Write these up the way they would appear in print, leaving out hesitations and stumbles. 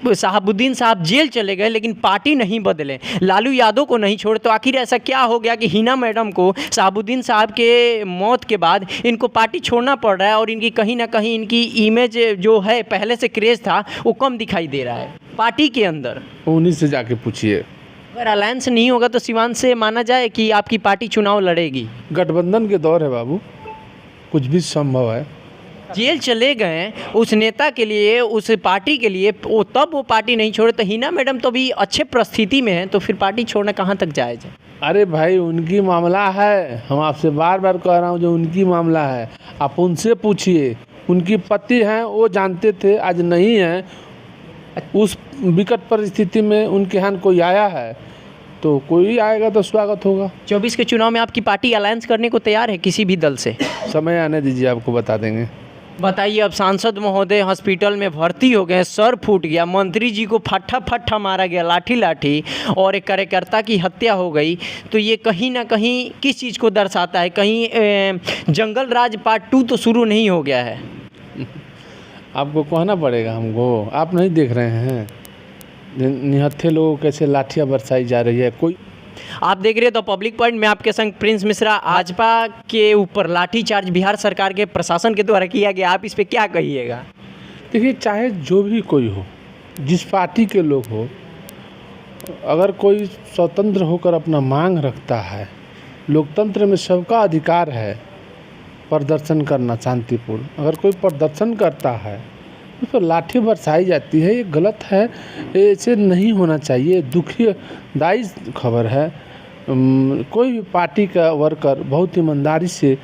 शहाबुद्दीन साहब जेल चले गए लेकिन पार्टी नहीं बदले, लालू यादव को नहीं छोड़े, तो आखिर ऐसा क्या हो गया कि हिना मैडम को शहाबुद्दीन साहब के मौत के बाद इनको पार्टी छोड़ना पड़ रहा है और इनकी कहीं ना कहीं इनकी इमेज जो है पहले से क्रेज था वो कम दिखाई दे रहा है पार्टी के अंदर? उन्हीं से जाके पूछिए। अगर अलायंस नहीं होगा तो सिवान से माना जाए कि आपकी पार्टी चुनाव लड़ेगी? गठबंधन के दौर है बाबू, कुछ भी संभव है। जेल चले गए उस नेता के लिए, उस पार्टी के लिए, तब वो पार्टी नहीं छोड़े, तो हिना मैडम तो भी अच्छे परिस्थिति में है, तो फिर पार्टी छोड़ना कहाँ तक जायज़ है? अरे भाई उनकी मामला है, हम आपसे बार बार कह रहा हूँ जो उनकी मामला है आप उनसे पूछिए। उनकी पति हैं, वो जानते थे, आज नहीं हैं। उस विकट परिस्थिति में उनके यहाँ कोई आया है तो कोई आएगा तो स्वागत होगा। 24 के चुनाव में आपकी पार्टी अलायंस करने को तैयार है किसी भी दल से? समय आने दीजिए, आपको बता देंगे। बताइए, अब सांसद महोदय हॉस्पिटल में भर्ती हो गए, सर फूट गया, मंत्री जी को फट्टा फट्टा मारा गया लाठी लाठी और एक कार्यकर्ता की हत्या हो गई, तो ये कहीं ना कहीं किस चीज़ को दर्शाता है? कहीं जंगल राज पार्ट 2 तो शुरू नहीं हो गया है? आपको कहना पड़ेगा हमको, आप नहीं देख रहे हैं निहत्थे लोगों कैसे लाठियाँ बरसाई जा रही है। कोई आप देख रहे हैं तो पब्लिक पॉइंट में आपके संग प्रिंस मिश्रा। भाजपा के ऊपर लाठीचार्ज बिहार सरकार के प्रशासन के द्वारा किया गया, आप इस पे क्या कहिएगा? देखिए, चाहे जो भी कोई हो, जिस पार्टी के लोग हो, अगर कोई स्वतंत्र होकर अपना मांग रखता है, लोकतंत्र में सबका अधिकार है प्रदर्शन करना शांतिपूर्ण। अगर कोई प्रदर्शन करता है उस पर लाठी बरसाई जाती है, ये गलत है, ऐसे नहीं होना चाहिए। दुखदाई खबर है। कोई भी पार्टी का वर्कर बहुत ईमानदारी से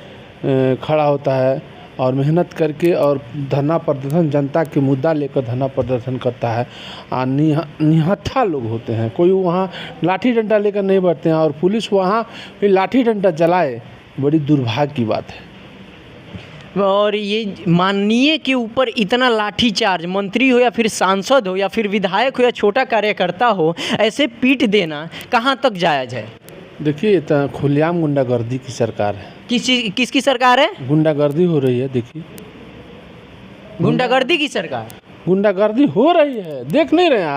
खड़ा होता है और मेहनत करके और धरना प्रदर्शन, जनता के मुद्दा लेकर धरना प्रदर्शन करता है। निहत्था लोग होते हैं, कोई वहाँ लाठी डंडा लेकर नहीं बढ़ते हैं और पुलिस वहाँ भी लाठी डंडा जलाए, बड़ी दुर्भाग्य की बात है। और ये माननीय के ऊपर इतना लाठीचार्ज, मंत्री हो या फिर सांसद हो या फिर विधायक हो या छोटा कार्यकर्ता हो, ऐसे पीट देना कहाँ तक जायज़ है? देखिए, इतना खुलेआम गुंडागर्दी की सरकार है। किसकी सरकार है? गुंडागर्दी हो रही है। देखिए, गुंडागर्दी की सरकार, गुंडागर्दी हो रही है, देख नहीं रहे हैं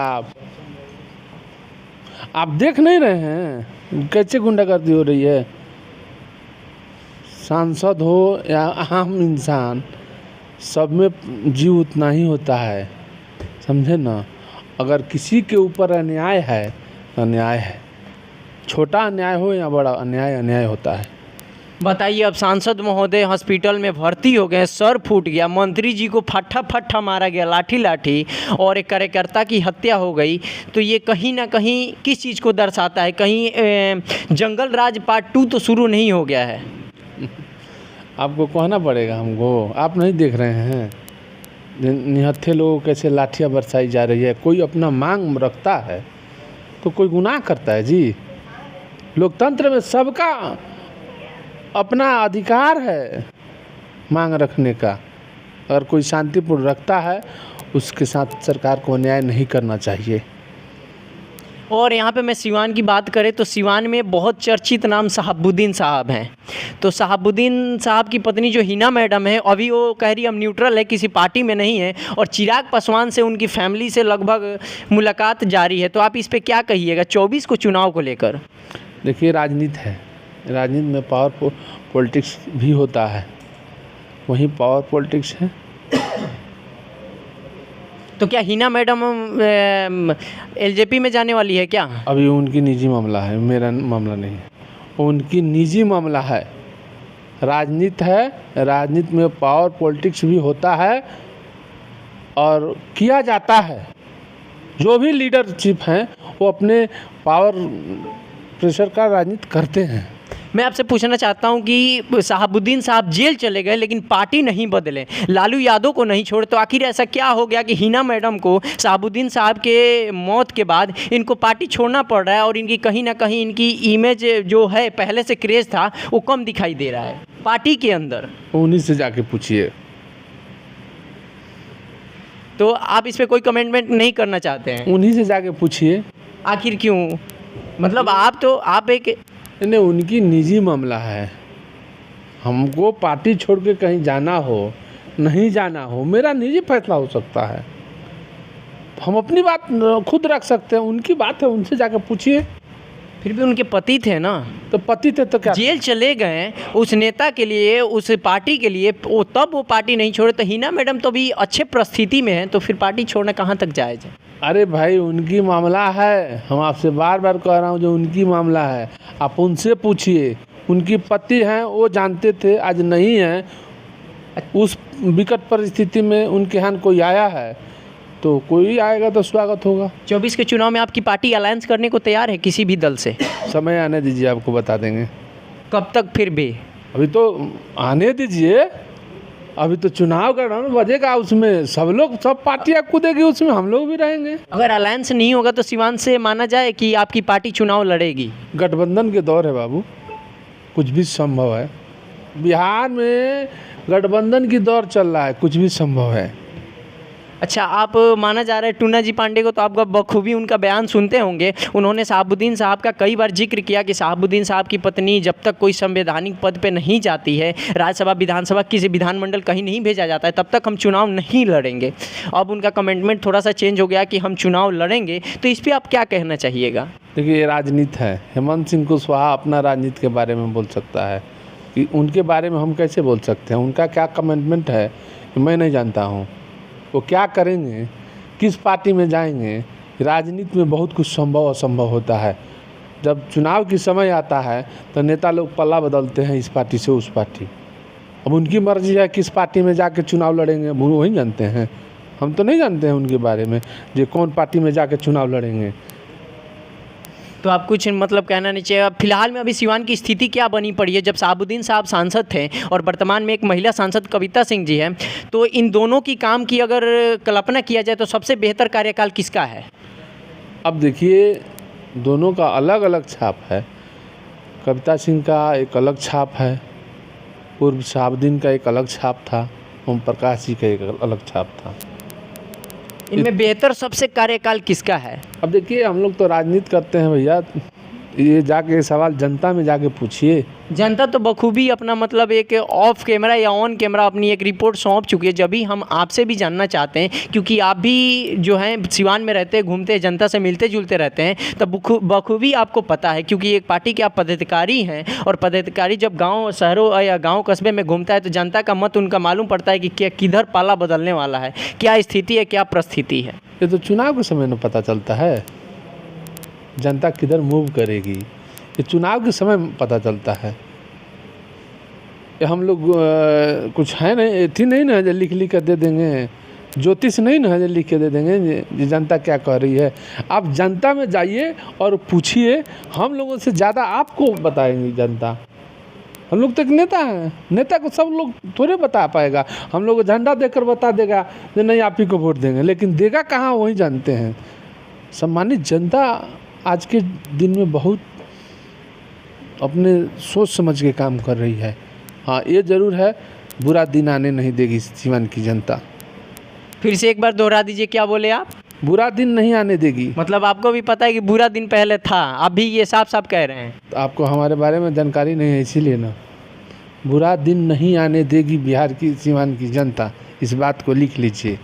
आप देख नहीं रहे हैं कैसे गुंडागर्दी हो रही है? सांसद हो या आम इंसान, सब में जीव उतना ही होता है, समझे ना। अगर किसी के ऊपर अन्याय है तो अन्याय है, छोटा अन्याय हो या बड़ा अन्याय, अन्याय होता है। बताइए, अब सांसद महोदय हॉस्पिटल में भर्ती हो गए, सर फूट गया, मंत्री जी को फट्टा फट्टा मारा गया लाठी लाठी और एक कार्यकर्ता की हत्या हो गई, तो ये कहीं ना कहीं किस चीज़ को दर्शाता है? कहीं जंगल राज पार्ट 2 तो शुरू नहीं हो गया है? आपको कहना पड़ेगा हमको, आप नहीं देख रहे हैं निहत्थे लोगों कैसे लाठियाँ बरसाई जा रही है। कोई अपना मांग रखता है तो कोई गुनाह करता है जी। लोकतंत्र में सबका अपना अधिकार है मांग रखने का। अगर कोई शांतिपूर्ण रखता है, उसके साथ सरकार को अन्याय नहीं करना चाहिए। और यहाँ पे मैं सिवान की बात करें तो सिवान में बहुत चर्चित नाम शहाबुद्दीन साहब हैं। तो शहाबुद्दीन साहब की पत्नी जो हिना मैडम है, अभी वो कह रही हम न्यूट्रल है, किसी पार्टी में नहीं है, और चिराग पासवान से उनकी फैमिली से लगभग मुलाकात जारी है, तो आप इस पर क्या कहिएगा 24 को चुनाव को लेकर? देखिए, राजनीति है, राजनीति में पावर पॉलिटिक्स भी होता है, वहीं पावर पॉलिटिक्स है। तो क्या हिना मैडम एलजेपी में जाने वाली है क्या? अभी उनकी निजी मामला है, मेरा मामला नहीं है, उनकी निजी मामला है। राजनीति है, राजनीति में पावर पॉलिटिक्स भी होता है और किया जाता है। जो भी लीडरशिप हैं वो अपने पावर प्रेशर का राजनीति करते हैं। मैं आपसे पूछना चाहता हूं कि शहाबुद्दीन साहब जेल चले गए लेकिन पार्टी नहीं बदले, लालू यादव को नहीं छोड़े, तो आखिर ऐसा क्या हो गया कि हिना मैडम को शहाबुद्दीन साहब के मौत के बाद इनको पार्टी छोड़ना पड़ रहा है और इनकी कहीं ना कहीं इनकी इमेज जो है पहले से क्रेज था वो कम दिखाई दे रहा है पार्टी के अंदर? उन्हीं से जाके पूछिए। तो आप इस पर कोई कमेंटमेंट नहीं करना चाहते हैं? उन्हीं से जाके पूछिए। आखिर क्यों? मतलब आप एक नहीं, उनकी निजी मामला है। हमको पार्टी छोड़ के कहीं जाना हो, नहीं जाना हो, मेरा निजी फैसला हो सकता है। हम अपनी बात खुद रख सकते हैं, उनकी बात है, उनसे जाकर पूछिए। फिर भी उनके पति थे ना, तो पति थे तो क्या? जेल चले गए उस नेता के लिए, उस पार्टी के लिए, तब वो पार्टी नहीं छोड़े। तो हिना मैडम तो भी अच्छे परिस्थिति में है, तो फिर पार्टी छोड़ना कहाँ तक जायज़ है? अरे भाई, उनकी मामला है, हम आपसे बार बार कह रहा हूँ, जो उनकी मामला है आप उनसे पूछिए। उनकी पति हैं, वो जानते थे, आज नहीं हैं। उस विकट परिस्थिति में उनके यहाँ कोई आया है, तो कोई आएगा तो स्वागत होगा। 24 के चुनाव में आपकी पार्टी अलायंस करने को तैयार है किसी भी दल से? समय आने दीजिए, आपको बता देंगे। कब तक फिर भी? अभी तो आने दीजिए, अभी तो चुनाव का रन बजेगा, उसमें सब पार्टियाँ कूदेगी, उसमें हम लोग भी रहेंगे। अगर अलायंस नहीं होगा तो सिवान से माना जाए कि आपकी पार्टी चुनाव लड़ेगी? गठबंधन के दौर है बाबू, कुछ भी संभव है। बिहार में गठबंधन की दौर चल रहा है, कुछ भी संभव है। अच्छा, आप माना जा रहा है टूना जी पांडे को तो आप बखूबी उनका बयान सुनते होंगे। उन्होंने शहाबुद्दीन साहब का कई बार जिक्र किया कि शहाबुद्दीन साहब की पत्नी जब तक कोई संवैधानिक पद पे नहीं जाती है, राज्यसभा विधानसभा किसी विधानमंडल कहीं नहीं भेजा जाता है, तब तक हम चुनाव नहीं लड़ेंगे। अब उनका कमेंटमेंट थोड़ा सा चेंज हो गया कि हम चुनाव लड़ेंगे, तो इस पर आप क्या कहना चाहिएगा? देखिए, ये राजनीति है। हेमंत सिंह कुशवाहा अपना राजनीति के बारे में बोल सकता है, कि उनके बारे में हम कैसे बोल सकते हैं? उनका क्या कमिटमेंट है कि मैं नहीं जानता हूँ। वो क्या करेंगे, किस पार्टी में जाएंगे? राजनीति में बहुत कुछ संभव असंभव होता है। जब चुनाव की समय आता है तो नेता लोग पल्ला बदलते हैं, इस पार्टी से उस पार्टी। अब उनकी मर्जी है किस पार्टी में जाके चुनाव लड़ेंगे, वो वही जानते हैं। हम तो नहीं जानते हैं उनके बारे में, जो कौन पार्टी में जाके चुनाव लड़ेंगे। तो आप कुछ मतलब कहना नहीं चाहिए? फिलहाल में अभी सिवान की स्थिति क्या बनी पड़ी है? जब शहाबुद्दीन साहब सांसद थे और वर्तमान में एक महिला सांसद कविता सिंह जी हैं, तो इन दोनों की काम की अगर कल्पना किया जाए तो सबसे बेहतर कार्यकाल किसका है? अब देखिए, दोनों का अलग अलग छाप है। कविता सिंह का एक अलग छाप है, पूर्व शहाबुद्दीन का एक अलग छाप था, ओम प्रकाश जी का एक अलग छाप था। इनमें बेहतर सबसे कार्यकाल किसका है? अब देखिए, हम लोग तो राजनीति करते हैं भैया, ये जाके सवाल जनता में जाके पूछिए। जनता तो बखूबी अपना मतलब एक ऑफ कैमरा या ऑन कैमरा अपनी एक रिपोर्ट सौंप चुकी है। जब भी हम आपसे भी जानना चाहते हैं, क्योंकि आप भी जो हैं सिवान में रहते, घूमते, जनता से मिलते जुलते रहते हैं, तब बखूबी आपको पता है, क्योंकि एक पार्टी के आप पदाधिकारी हैं। और पदाधिकारी जब गाँव शहरों या गाँव कस्बे में घूमता है तो जनता का मत उनका मालूम पड़ता है कि किधर पाला बदलने वाला है, क्या स्थिति है, क्या परिस्थिति है। ये तो चुनाव के समय में पता चलता है, जनता किधर मूव करेगी, ये चुनाव के समय में पता चलता है। ये हम लोग कुछ है नहीं, थी नहीं ना जो लिख लिख कर दे देंगे, ज्योतिष नहीं ना जो लिख के दे देंगे ये जनता क्या कह रही है। आप जनता में जाइए और पूछिए, हम लोगों से ज़्यादा आपको बताएंगी जनता। हम लोग तो एक नेता हैं, नेता को सब लोग थोड़े बता पाएगा। हम लोग झंडा देकर बता देगा कि नहीं आप ही को वोट देंगे, लेकिन देगा कहाँ वही जानते हैं। सम्मानित जनता आज के दिन में बहुत अपने सोच समझ के काम कर रही है। हाँ, ये ज़रूर है, बुरा दिन आने नहीं देगी सिवान की जनता। फिर से एक बार दोहरा दीजिए, क्या बोले आप? बुरा दिन नहीं आने देगी। मतलब आपको भी पता है कि बुरा दिन पहले था, आप भी ये साफ साफ कह रहे हैं? तो आपको हमारे बारे में जानकारी नहीं है, इसीलिए ना। बुरा दिन नहीं आने देगी बिहार की सिवान की जनता, इस बात को लिख लीजिए।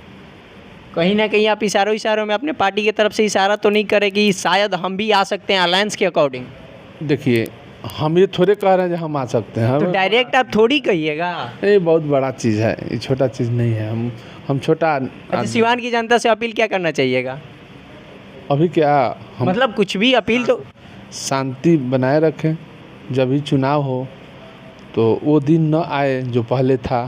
कहीं ना कहीं आप इशारों में अपने पार्टी की तरफ से इशारा तो नहीं करें कि शायद हम भी आ सकते हैं अलायंस के अकॉर्डिंग? देखिए, हम ये थोड़े कह रहे हैं जो हम आ सकते हैं। तो डायरेक्ट आप थोड़ी कहिएगा। ये बहुत बड़ा चीज़ है, ये छोटा चीज़ नहीं है। हम छोटा। अच्छा, सिवान की जनता से अपील क्या करना चाहिएगा? अभी क्या हम मतलब कुछ भी अपील तो शांति बनाए रखें। जब भी चुनाव हो तो वो दिन न आए जो पहले था।